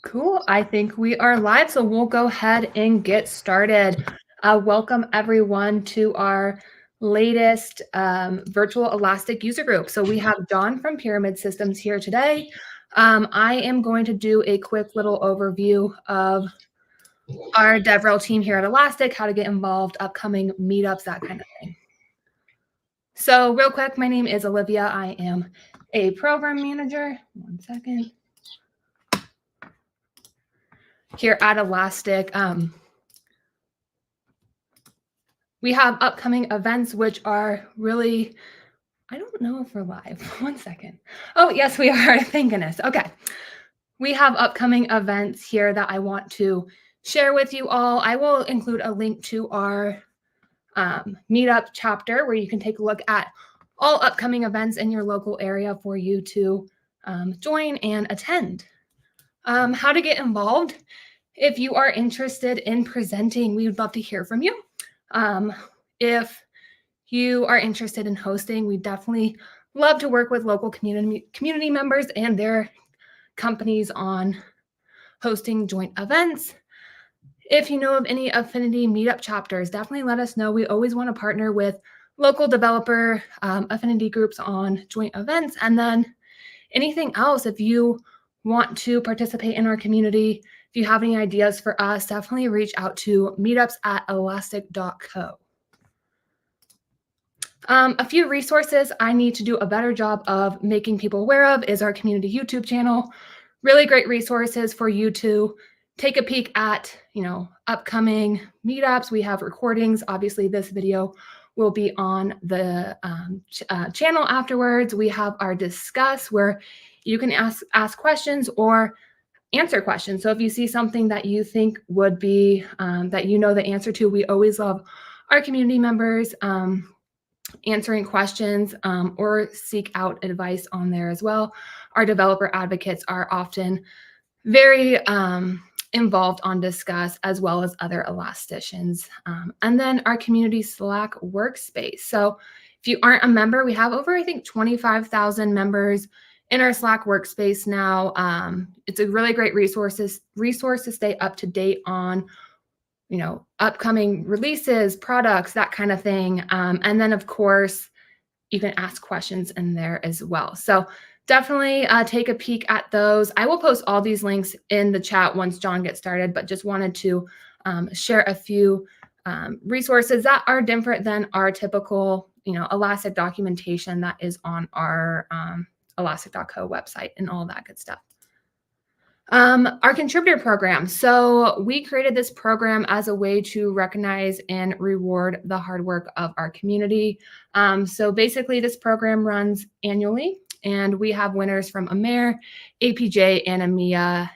Cool. I think we are live, so we'll go ahead and get started. Welcome everyone to our latest virtual Elastic user group. So we have John from Pyramid Systems here today. I am going to do a quick little overview of our DevRel team here at Elastic, how to get involved, upcoming meetups, that kind of thing. So real quick, my name is Olivia. I am a program manager. One second. Here at Elastic. We have upcoming events, which are really, I don't know if we're live. One second. Oh, yes, we are. Thank goodness. Okay. We have upcoming events here that I want to share with you all. I will include a link to our Meetup chapter where you can take a look at all upcoming events in your local area for you to join and attend. How to get involved. If you are interested in presenting, we would love to hear from you. If you are interested in hosting, we definitely love to work with local community members and their companies on hosting joint events. If you know of any affinity meetup chapters, definitely let us know. We always want to partner with local developer affinity groups on joint events. And then anything else, if you want to participate in our community, if you have any ideas for us, definitely reach out to meetups@elastic.co. A few resources I need to do a better job of making people aware of is our community YouTube channel. Really great resources for you to take a peek at, upcoming meetups. We have recordings. Obviously, this video will be on the channel afterwards. We have our discuss where you can ask questions or answer questions. So if you see something that you think would be that you know the answer to, we always love our community members answering questions or seek out advice on there as well. Our developer advocates are often very involved on Discuss, as well as other elasticians. And then our community Slack workspace. So if you aren't a member, we have over, I think, 25,000 members in our Slack workspace now. It's a really great resource to stay up to date on upcoming releases, products, that kind of thing. And then, of course, you can ask questions in there as well. So definitely take a peek at those. I will post all these links in the chat once John gets started, but just wanted to share a few resources that are different than our typical, Elastic documentation that is on our elastic.co website and all that good stuff. Our contributor program. So we created this program as a way to recognize and reward the hard work of our community. So basically this program runs annually and we have winners from AMER, APJ, and EMEA.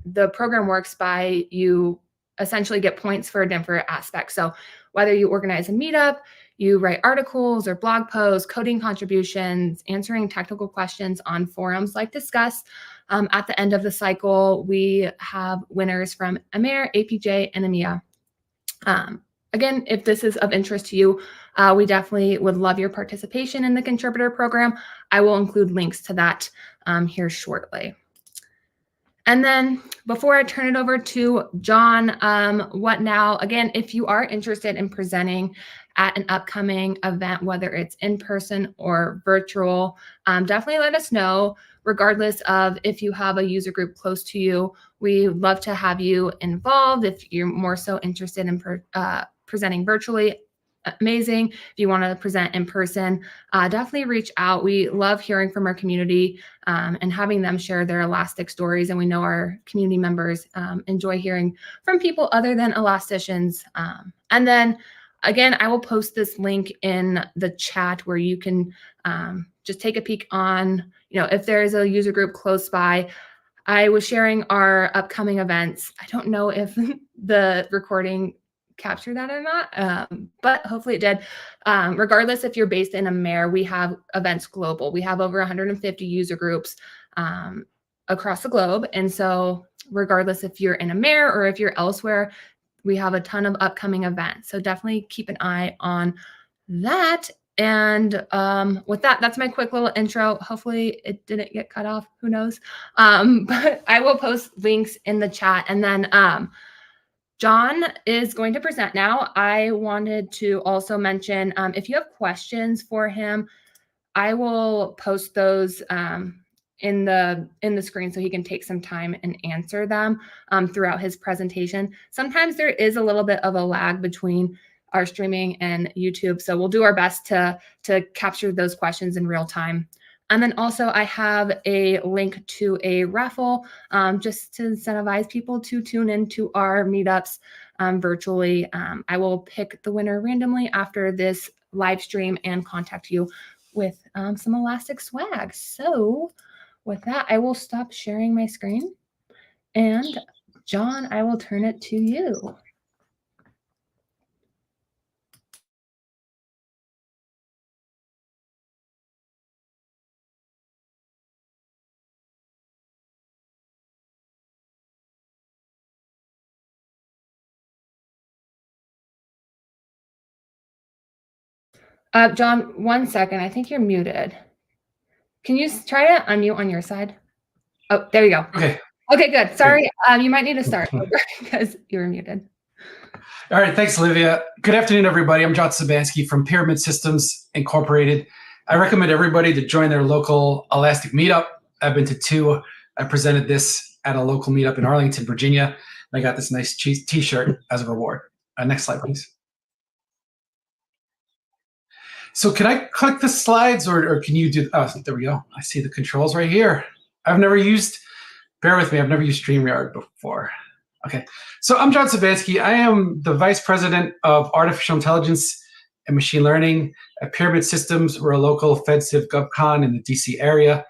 The program works by you essentially get points for different aspects. So whether you organize a meetup, you write articles or blog posts, coding contributions, answering technical questions on forums like Discuss. At the end of the cycle, we have winners from AMER, APJ, and EMEA. Again, if this is of interest to you, we definitely would love your participation in the contributor program. I will include links to that here shortly. And then before I turn it over to John, what now? Again, if you are interested in presenting at an upcoming event, whether it's in person or virtual, definitely let us know. Regardless of if you have a user group close to you, we love to have you involved. If you're more so interested in presenting virtually, amazing. If you want to present in person, definitely reach out. We love hearing from our community and having them share their Elastic stories. And we know our community members enjoy hearing from people other than elasticians. And then again, I will post this link in the chat where you can just take a peek on, if there is a user group close by. I was sharing our upcoming events. I don't know if the recording captured that or not, but hopefully it did. Regardless if you're based in AMER, we have events global. We have over 150 user groups across the globe. And so regardless if you're in AMER or if you're elsewhere, we have a ton of upcoming events. So definitely keep an eye on that. And with that, that's my quick little intro. Hopefully it didn't get cut off. Who knows? But I will post links in the chat. And then John is going to present now. I wanted to also mention, if you have questions for him, I will post those in the screen so he can take some time and answer them throughout his presentation. Sometimes there is a little bit of a lag between our streaming and YouTube, so we'll do our best to capture those questions in real time. And then also I have a link to a raffle just to incentivize people to tune into our meetups virtually. I will pick the winner randomly after this live stream and contact you with some Elastic swag. So with that, I will stop sharing my screen. And John, I will turn it to you. John, 1 second. I think you're muted. Can you try to unmute on your side? Oh, there you go. Okay. Okay, good. Sorry, you might need to start over because you were muted. All right, thanks, Olivia. Good afternoon, everybody. I'm John Sobanski from Pyramid Systems Incorporated. I recommend everybody to join their local Elastic Meetup. I've been to 2. I presented this at a local meetup in Arlington, Virginia, and I got this nice t-shirt as a reward. Next slide, please. So can I click the slides or can you do, oh, there we go. I see the controls right here. I've never used, bear with me, I've never used StreamYard before. Okay, so I'm John Sobanski. I am the Vice President of Artificial Intelligence and Machine Learning at Pyramid Systems. We're a local FedCiv GovCon in the DC area.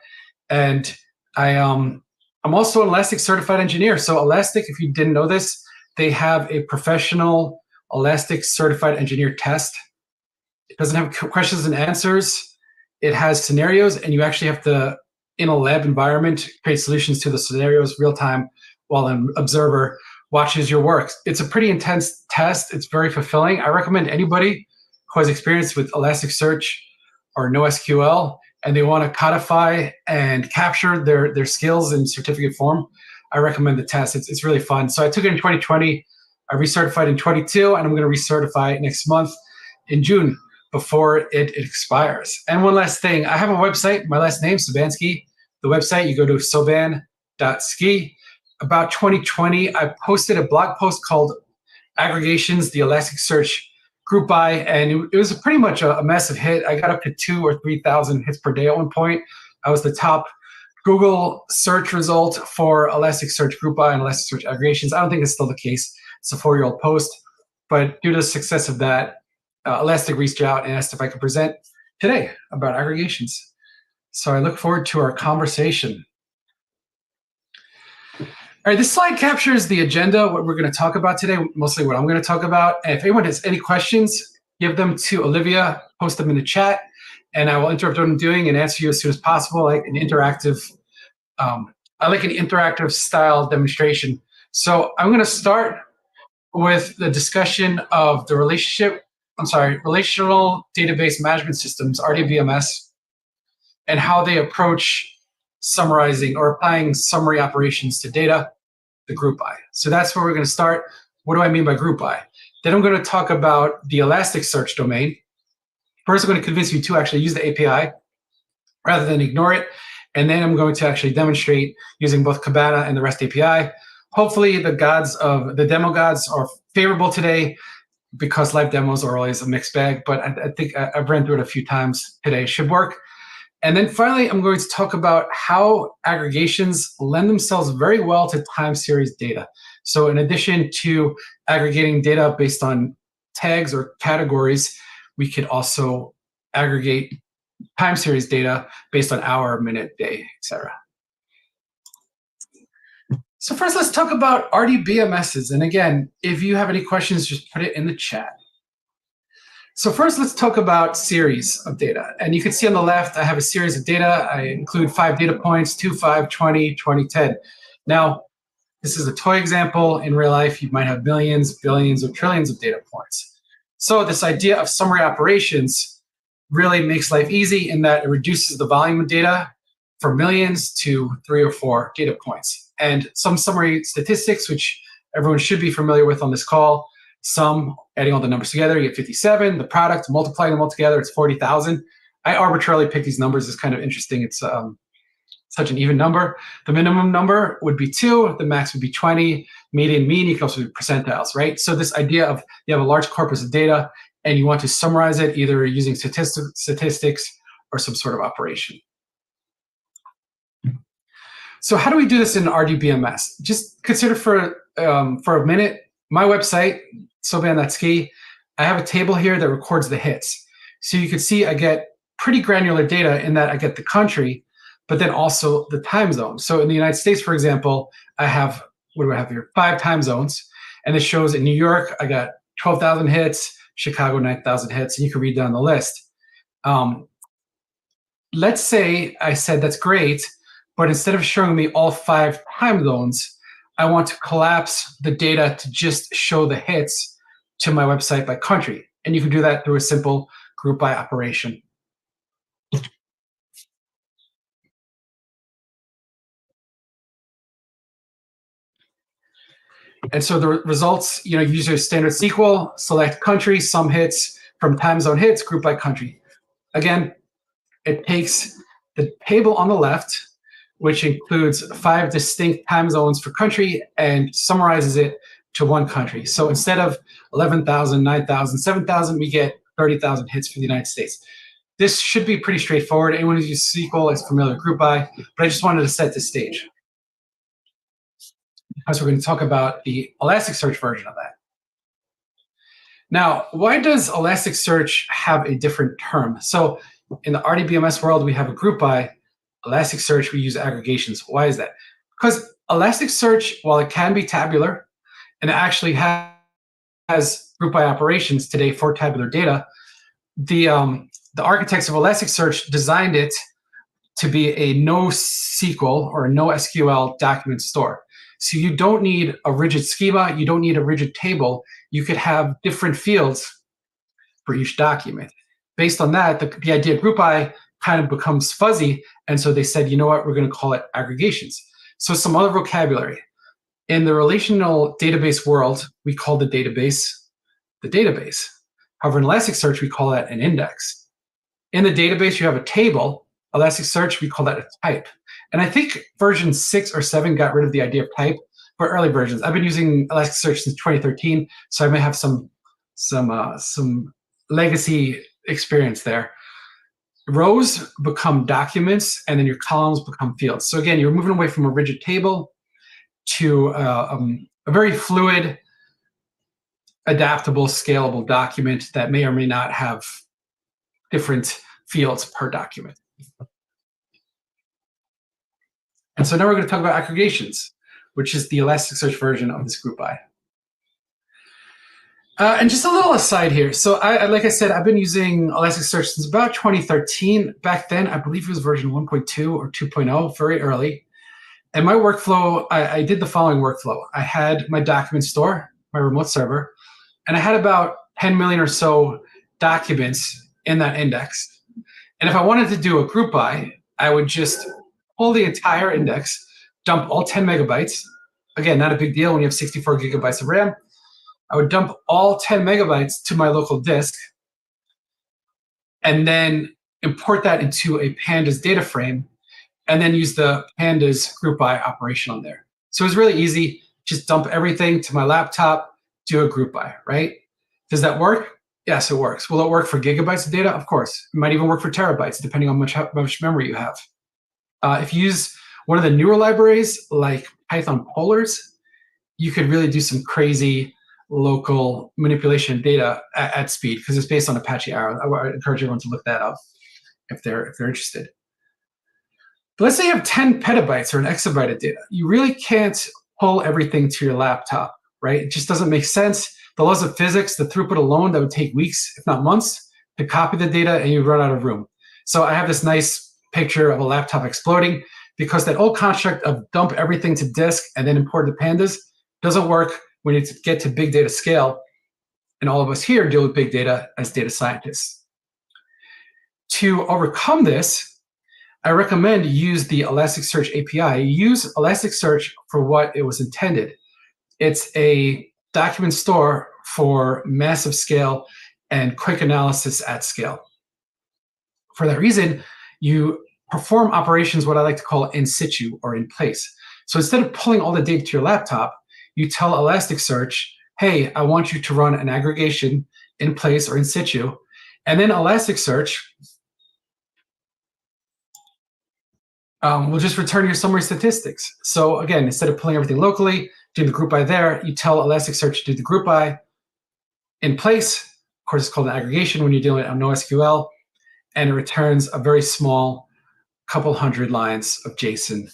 And I'm also an Elastic certified engineer. So Elastic, if you didn't know this, they have a professional Elastic certified engineer test. It doesn't have questions and answers. It has scenarios, and you actually have to, in a lab environment, create solutions to the scenarios real time while an observer watches your work. It's a pretty intense test. It's very fulfilling. I recommend anybody who has experience with Elasticsearch or NoSql and they want to codify and capture their skills in certificate form, I recommend the test. It's really fun. So I took it in 2020. I recertified in 22, and I'm going to recertify next month in June before it expires. And one last thing, I have a website, my last name, Sobanski. The website, you go to soban.ski. About 2020, I posted a blog post called Aggregations, the Elasticsearch group by, and it was pretty much a massive hit. I got up to 2,000 or 3,000 hits per day at one point. I was the top Google search result for Elasticsearch group by and Elasticsearch aggregations. I don't think it's still the case. It's a 4-year-old post, but due to the success of that, Elastic reached out and asked if I could present today about aggregations. So I look forward to our conversation. All right, this slide captures the agenda, what we're going to talk about today, mostly what I'm going to talk about. And if anyone has any questions, give them to Olivia, post them in the chat, and I will interrupt what I'm doing and answer you as soon as possible, like an interactive, I like an interactive style demonstration. So I'm going to start with the discussion of the Relational Database Management Systems, RDBMS, and how they approach summarizing or applying summary operations to data, the group by. So that's where we're going to start. What do I mean by group by? Then I'm going to talk about the Elasticsearch domain. First, I'm going to convince you to actually use the API rather than ignore it. And then I'm going to actually demonstrate using both Kibana and the REST API. Hopefully the demo gods are favorable today, because live demos are always a mixed bag, but I think I've ran through it a few times today. It should work. And then finally, I'm going to talk about how aggregations lend themselves very well to time series data. So in addition to aggregating data based on tags or categories, we could also aggregate time series data based on hour, minute, day, etc. So first, let's talk about RDBMSs. And again, if you have any questions, just put it in the chat. So first, let's talk about series of data. And you can see on the left, I have a series of data. I include 5 data points, 2, 5, 20, 20, 10. Now, this is a toy example. In real life, you might have millions, billions, or trillions of data points. So this idea of summary operations really makes life easy in that it reduces the volume of data from millions to 3 or 4 data points. And some summary statistics, which everyone should be familiar with on this call. Sum, adding all the numbers together, you get 57. The product, multiplying them all together, it's 40,000. I arbitrarily pick these numbers. It's kind of interesting. It's such an even number. The minimum number would be 2. The max would be 20. Median, mean, you can also do percentiles, right? So this idea of you have a large corpus of data and you want to summarize it either using statistics or some sort of operation. So how do we do this in RDBMS? Just consider for a minute, my website, Sobanski, I have a table here that records the hits. So you can see I get pretty granular data in that I get the country, but then also the time zone. So in the United States, for example, I have, what do I have here? 5 time zones. And it shows in New York, I got 12,000 hits, Chicago, 9,000 hits, and you can read down the list. Let's say I said that's great, but instead of showing me all 5 time zones, I want to collapse the data to just show the hits to my website by country. And you can do that through a simple group by operation. And so the results, you use your standard SQL, select country, sum hits from time zone hits, group by country. Again, it takes the table on the left, which includes 5 distinct time zones for country, and summarizes it to one country. So instead of 11,000, 9,000, 7,000, we get 30,000 hits for the United States. This should be pretty straightforward. Anyone who's used SQL is familiar with group by, but I just wanted to set the stage. Because we're going to talk about the Elasticsearch version of that. Now, why does Elasticsearch have a different term? So in the RDBMS world, we have a group by. Elasticsearch, we use aggregations. Why is that? Because Elasticsearch, while it can be tabular, and it actually has group by operations today for tabular data, the architects of Elasticsearch designed it to be a NoSql or NoSql document store. So you don't need a rigid schema, you don't need a rigid table. You could have different fields for each document. Based on that, the idea of group by kind of becomes fuzzy, and so they said, you know what, we're going to call it aggregations. So some other vocabulary. In the relational database world, we call the database the database. However, in Elasticsearch, we call that an index. In the database, you have a table. Elasticsearch, we call that a type. And I think version 6 or 7 got rid of the idea of type, but early versions. I've been using Elasticsearch since 2013, so I may have some legacy experience there. Rows become documents, and then your columns become fields. So again, you're moving away from a rigid table to a very fluid, adaptable, scalable document that may or may not have different fields per document. And so now we're going to talk about aggregations, which is the Elasticsearch version of this group by. And just a little aside here. So like I said, I've been using Elasticsearch since about 2013. Back then, I believe it was version 1.2 or 2.0, very early. And my workflow, I did the following workflow. I had my document store, my remote server, and I had about 10 million or so documents in that index. And if I wanted to do a group by, I would just pull the entire index, dump all 10 megabytes. Again, not a big deal when you have 64 gigabytes of RAM. I would dump all 10 megabytes to my local disk and then import that into a pandas data frame and then use the pandas group by operation on there. So it's really easy. Just dump everything to my laptop, do a group by, right? Does that work? Yes, it works. Will it work for gigabytes of data? Of course. It might even work for terabytes, depending on how much memory you have. If you use one of the newer libraries like Python polars, you could really do some crazy local manipulation of data at speed because it's based on Apache Arrow. I would encourage everyone to look that up if they're interested. But let's say you have 10 petabytes or an exabyte of data. You really can't pull everything to your laptop, right? It just doesn't make sense. The laws of physics, the throughput alone, that would take weeks, if not months, to copy the data, and you'd run out of room. So I have this nice picture of a laptop exploding because that old construct of dump everything to disk and then import the pandas doesn't work when you get to big data scale. And all of us here deal with big data as data scientists. To overcome this, I recommend you use the Elasticsearch API. Use Elasticsearch for what it was intended. It's a document store for massive scale and quick analysis at scale. For that reason, you perform operations what I like to call in situ or in place. So instead of pulling all the data to your laptop, you tell Elasticsearch, hey, I want you to run an aggregation in place or in situ. And then Elasticsearch will just return your summary statistics. So again, instead of pulling everything locally, doing the group by there, you tell Elasticsearch to do the group by in place. Of course, it's called an aggregation when you're doing it on NoSql, and it returns a very small couple hundred lines of JSON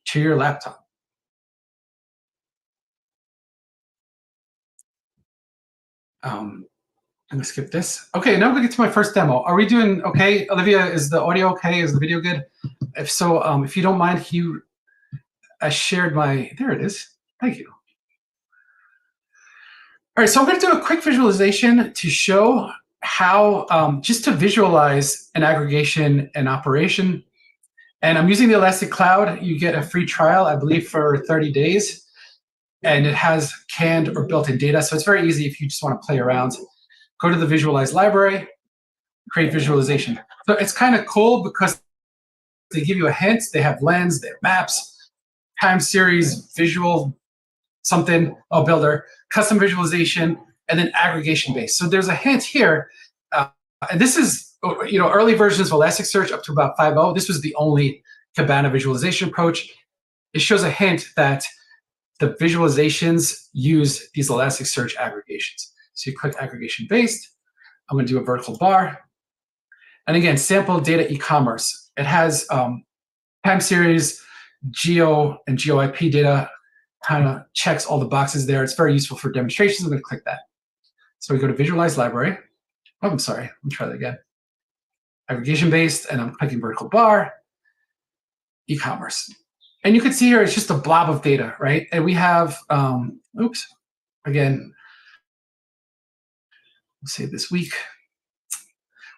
to your laptop. I'm gonna skip this. Okay, now I'm gonna get to my first demo. Are we doing okay? Olivia, is the audio okay? Is the video good? If so, if you don't mind, I shared my, there it is. Thank you. All right, so I'm gonna do a quick visualization to show how, just to visualize an aggregation and operation. And I'm using the Elastic Cloud. You get a free trial, I believe, for 30 days. And it has canned or built-in data. So it's very easy if you just want to play around. Go to the Visualize library, create visualization. So it's kind of cool because they give you a hint. They have lens, they have maps, time series, visual, something, builder, custom visualization, and then aggregation based. So there's a hint here. And this is, early versions of Elasticsearch up to about 5.0. This was the only Kibana visualization approach. It shows a hint that the visualizations use these Elasticsearch aggregations. So you click aggregation based. I'm going to do a vertical bar. And again, sample data e-commerce. It has time series, geo, and geo-IP data. Kind of checks all the boxes there. It's very useful for demonstrations. I'm going to click that. So we go to Visualize Library. Oh, I'm sorry. Let me try that again. Aggregation based, and I'm clicking vertical bar, e-commerce. And you can see here, it's just a blob of data, right? And we have, again, let's say this week.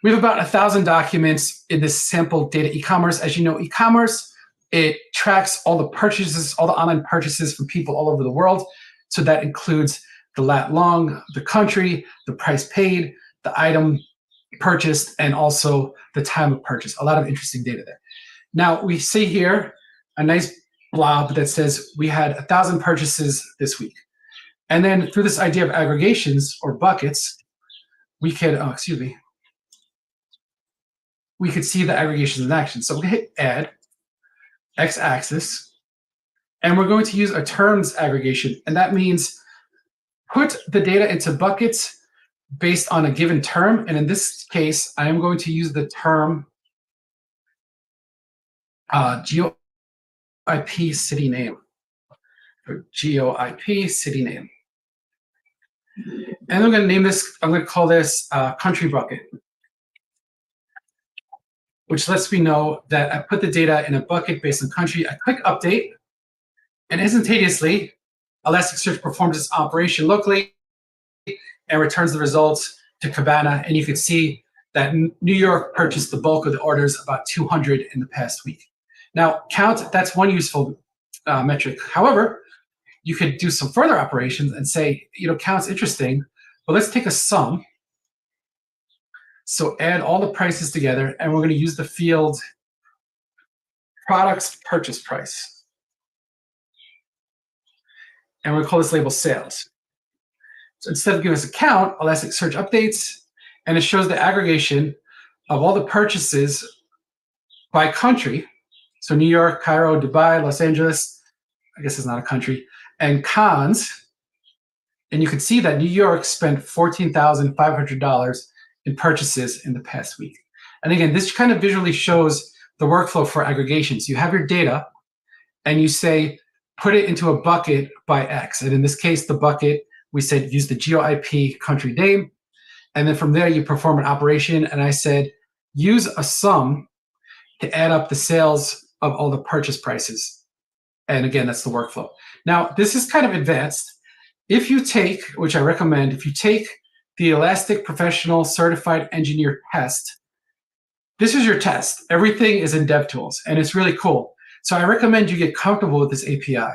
We have about 1,000 documents in this sample data e-commerce. As you know, e-commerce, it tracks all the purchases, all the online purchases from people all over the world. So that includes the lat long, the country, the price paid, the item purchased, and also the time of purchase. A lot of interesting data there. Now, we see here a nice blob that says we had 1,000 purchases this week. And then through this idea of aggregations or buckets, we could, we could see the aggregations in action. So we hit add, x-axis, and we're going to use a terms aggregation. And that means put the data into buckets based on a given term. And in this case, I am going to use the term geo-IP city name, or geo-IP city name. And I'm going to name this, I'm going to call this country bucket, which lets me know that I put the data in a bucket based on country. I click update, and instantaneously, Elasticsearch performs this operation locally and returns the results to Kibana. And you can see that New York purchased the bulk of the orders, about 200 in the past week. Now, count, that's one useful metric. However, you could do some further operations and say, count's interesting, but let's take a sum. So add all the prices together, and we're going to use the field products purchase price. And we're going to call this label sales. So instead of giving us a count, Elasticsearch updates, and it shows the aggregation of all the purchases by country. So New York, Cairo, Dubai, Los Angeles, I guess it's not a country, and cons. And you can see that New York spent $14,500 in purchases in the past week. And again, this kind of visually shows the workflow for aggregations. You have your data, and you say, put it into a bucket by X. And in this case, the bucket, we said use the geo-IP country name. And then from there, you perform an operation. And I said, use a sum to add up the sales of all the purchase prices. And again, that's the workflow. Now, this is kind of advanced. If you take, which I recommend, if you take the Elastic Professional Certified Engineer test this is your test. Everything is in DevTools, and it's really cool. So I recommend you get comfortable with this API.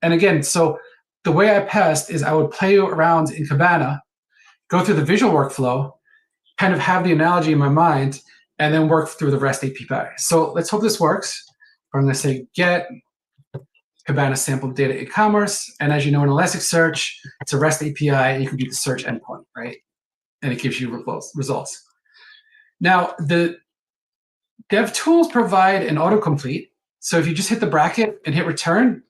And again, so the way I passed is I would play around in Kibana, go through the visual workflow, kind of have the analogy in my mind, and then work through the REST API. So let's hope this works. I'm going to say get Kibana sample data e-commerce. And as you know, in Elasticsearch, it's a REST API, and you can do the search endpoint, right? And it gives you results. Now, the DevTools provide an autocomplete. So if you just hit the bracket and hit return,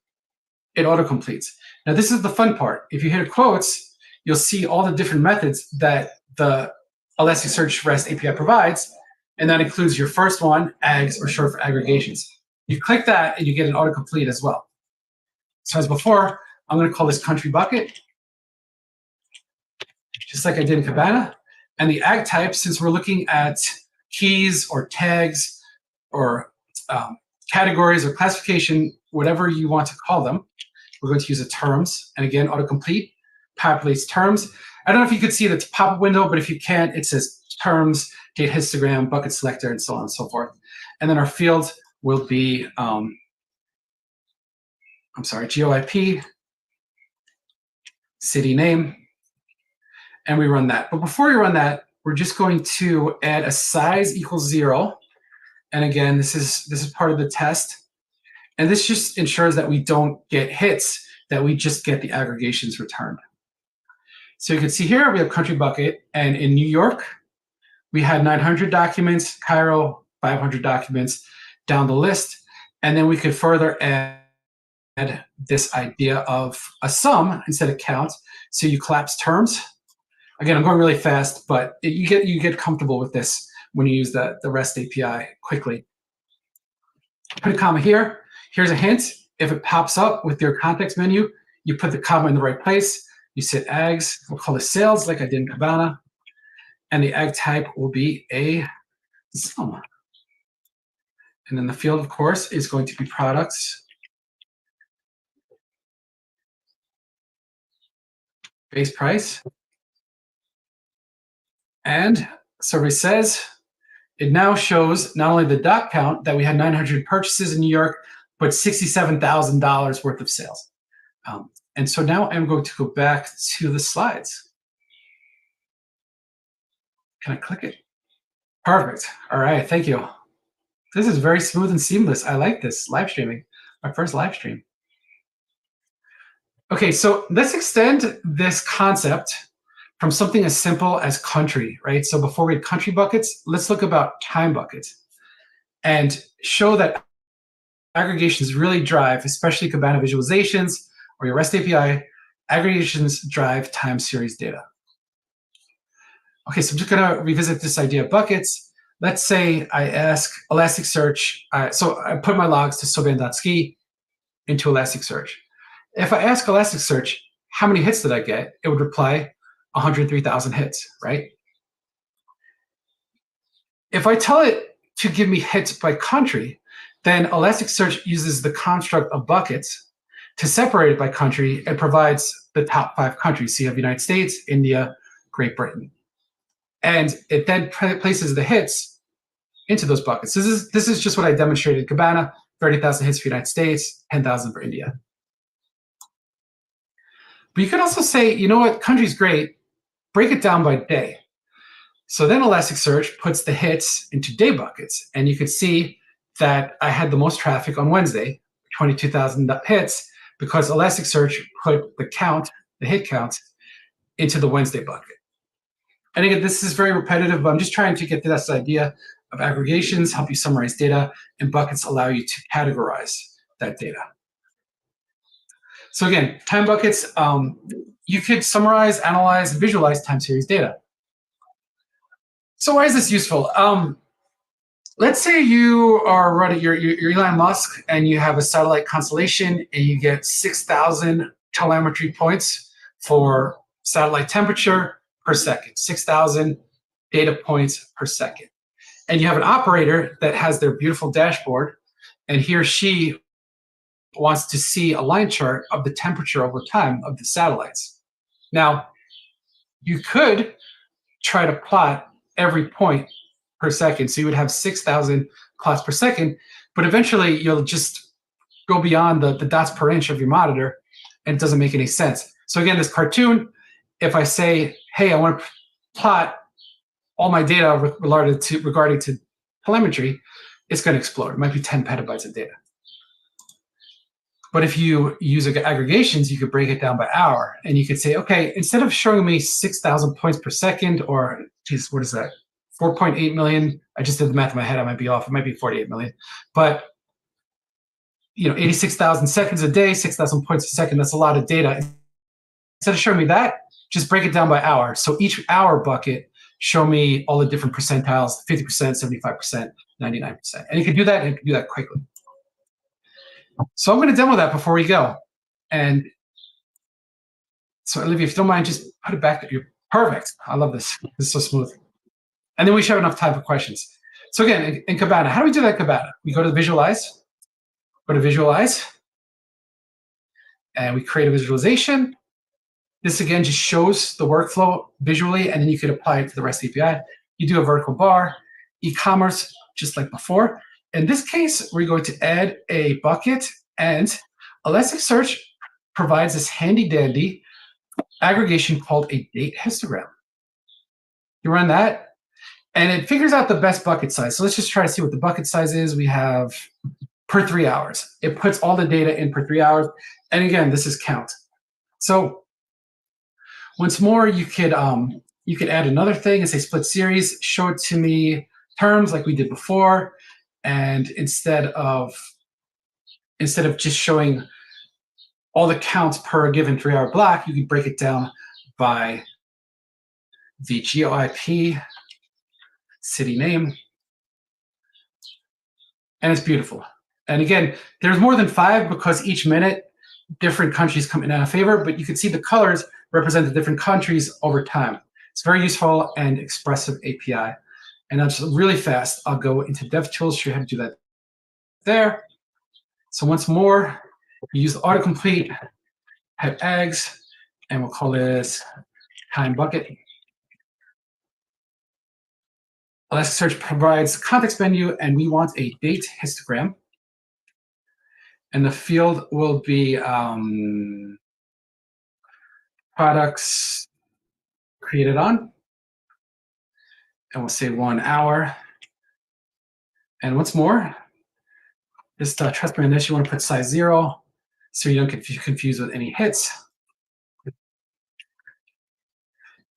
it autocompletes. Now, this is the fun part. If you hit quotes, you'll see all the different methods that the Elasticsearch REST API provides, and that includes your first one, ags, or short for aggregations. You click that, and you get an autocomplete as well. So as before, I'm going to call this country bucket, just like I did in Kibana. And the ag type, since we're looking at keys or tags or categories or classification, whatever you want to call them, we're going to use a terms. And again, autocomplete populates terms. I don't know if you could see the pop-up window, but if you can't, it says terms, date histogram, bucket selector, and so on and so forth. And then our field will be, GeoIP, city name, and we run that. But before we run that, we're just going to add a size equals 0. And again, this is part of the test. And this just ensures that we don't get hits, that we just get the aggregations returned. So you can see here we have country bucket, and in New York, we had 900 documents, Cairo, 500 documents down the list. And then we could further add this idea of a sum instead of count. So you collapse terms. Again, I'm going really fast, but you get comfortable with this when you use the REST API quickly. Put a comma here. Here's a hint. If it pops up with your context menu, you put the comma in the right place. You set ags. We'll call this sales like I did in Kibana. And the ag type will be a sum. And then the field, of course, is going to be products. Base price. And survey says it now shows not only the dot count that we had 900 purchases in New York, but $67,000 worth of sales. And so now I'm going to go back to the slides. Can I click it? Perfect. All right, thank you. This is very smooth and seamless. I like this live streaming, my first live stream. Okay, so let's extend this concept from something as simple as country, right? So before we had country buckets, let's look about time buckets and show that aggregations really drive, especially Kibana visualizations or your REST API, aggregations drive time series data. Okay, so I'm just gonna revisit this idea of buckets. Let's say I ask Elasticsearch, so I put my logs to Sobanski into Elasticsearch. If I ask Elasticsearch, how many hits did I get? It would reply 103,000 hits, right? If I tell it to give me hits by country, then Elasticsearch uses the construct of buckets to separate it by country and provides the top 5 countries. So you have United States, India, Great Britain. And it then places the hits into those buckets. So this is just what I demonstrated. Kibana, 30,000 hits for United States, 10,000 for India. But you could also say, you know what, country's great, break it down by day. So then Elasticsearch puts the hits into day buckets. And you could see that I had the most traffic on Wednesday, 22,000 hits, because Elasticsearch put the count, the hit count, into the Wednesday bucket. And again, this is very repetitive, but I'm just trying to get to this idea of aggregations, help you summarize data, and buckets allow you to categorize that data. So again, time buckets, you could summarize, analyze, visualize time series data. So why is this useful? Let's say you are running, you're Elon Musk, and you have a satellite constellation, and you get 6,000 telemetry points for satellite temperature per second, 6,000 data points per second. And you have an operator that has their beautiful dashboard, and he or she wants to see a line chart of the temperature over time of the satellites. Now, you could try to plot every point per second. So you would have 6,000 plots per second, but eventually you'll just go beyond the dots per inch of your monitor, and it doesn't make any sense. So again, this cartoon, if I say, hey, I want to plot all my data regarding to telemetry, it's going to explode. It might be 10 petabytes of data. But if you use aggregations, you could break it down by hour. And you could say, okay, instead of showing me 6,000 points per second, or, geez, what is that? 4.8 million. I just did the math in my head. I might be off. It might be 48 million. But 86,000 seconds a day, 6,000 points a second, that's a lot of data. Instead of showing me that, just break it down by hour. So each hour bucket, show me all the different percentiles, 50%, 75%, 99%. And you can do that, and you can do that quickly. So I'm going to demo that before we go. And so, Olivia, if you don't mind, just put it back. You're perfect. I love this. This is so smooth. And then we should have enough time for questions. So again, in Kibana, how do we do that in Kibana? We go to Visualize, go to Visualize, and we create a visualization. This, again, just shows the workflow visually, and then you could apply it to the REST API. You do a vertical bar, e-commerce, just like before. In this case, we're going to add a bucket, and Elasticsearch provides this handy-dandy aggregation called a date histogram. You run that, and it figures out the best bucket size. So let's just try to see what the bucket size is. We have per 3 hours. It puts all the data in per 3 hours. And again, this is count. So once more, you could add another thing and say split series, show it to me terms like we did before. And instead of just showing all the counts per given 3-hour block, you can break it down by the GeoIP, city name, and it's beautiful. And again, there's more than 5 because each minute different countries come in out of favor, but you can see the colors represent the different countries over time. It's very useful and expressive API. And that's really fast. I'll go into DevTools, show you how to do that there. So once more, we use the autocomplete, head eggs, and we'll call this time bucket. Elasticsearch provides context menu, and we want a date histogram. And the field will be products created on. And we'll say 1 hour. And once more, just trust me on this, you want to put size 0 so you don't get confused with any hits.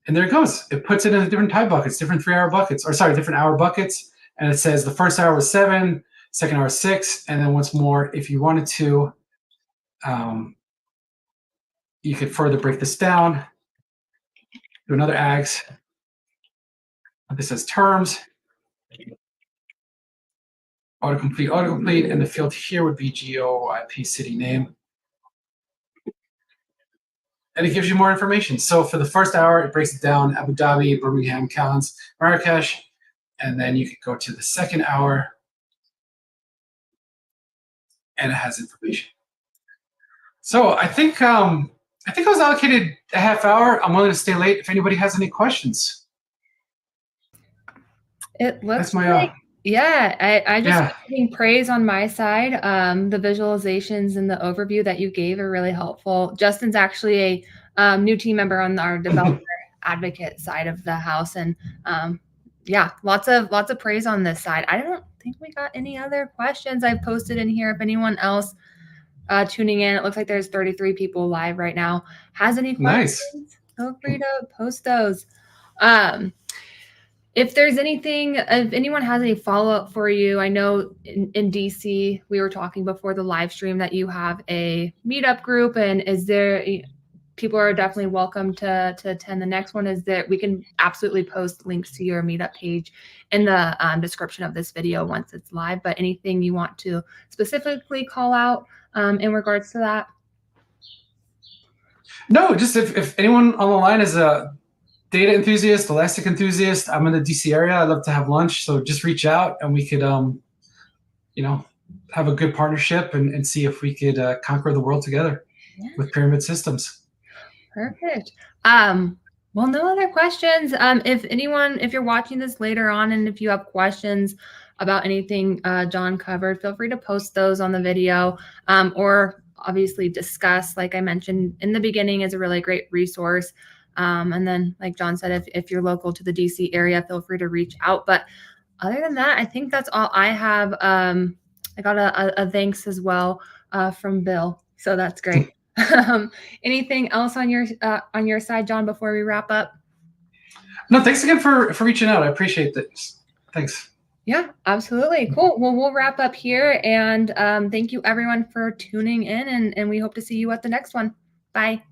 And there it goes. It puts it in the different time buckets, different 3-hour buckets, or sorry, different hour buckets. And it says the first hour was 7, second hour 6, and then once more, if you wanted to, you could further break this down, do another AGS. This says terms, autocomplete, and the field here would be GeoIP city name. And it gives you more information. So for the first hour, it breaks it down: Abu Dhabi, Birmingham, Calais, Marrakesh, and then you could go to the second hour, and it has information. So I think I was allocated a half hour. I'm willing to stay late if anybody has any questions. It looks like, yeah, I just getting praise on my side. The visualizations and the overview that you gave are really helpful. Justin's actually a new team member on our developer advocate side of the house, and yeah, lots of praise on this side. I don't think we got any other questions I've posted in here. If anyone else tuning in, it looks like there's 33 people live right now, has any questions, nice, feel free to post those. If there's anything, if anyone has any follow-up for you, I know in DC, we were talking before the live stream that you have a meetup group, and is there, people are definitely welcome to attend the next one. Is that we can absolutely post links to your meetup page in the description of this video once it's live, but anything you want to specifically call out in regards to that? No, just if anyone on the line is a data enthusiast, Elastic enthusiast, I'm in the DC area, I'd love to have lunch. So just reach out and we could, have a good partnership and see if we could conquer the world together with pyramid systems. Perfect. Well, no other questions. If you're watching this later on and if you have questions about anything John covered, feel free to post those on the video, or obviously discuss, like I mentioned in the beginning, is a really great resource. And then, like John said, if you're local to the DC area, feel free to reach out. But other than that, I think that's all I have. I got a thanks as well from Bill, so that's great. Anything else on your side, John, before we wrap up? No, thanks again for reaching out. I appreciate this. Thanks. Yeah, absolutely. Cool. Well, we'll wrap up here, and thank you everyone for tuning in, and we hope to see you at the next one. Bye.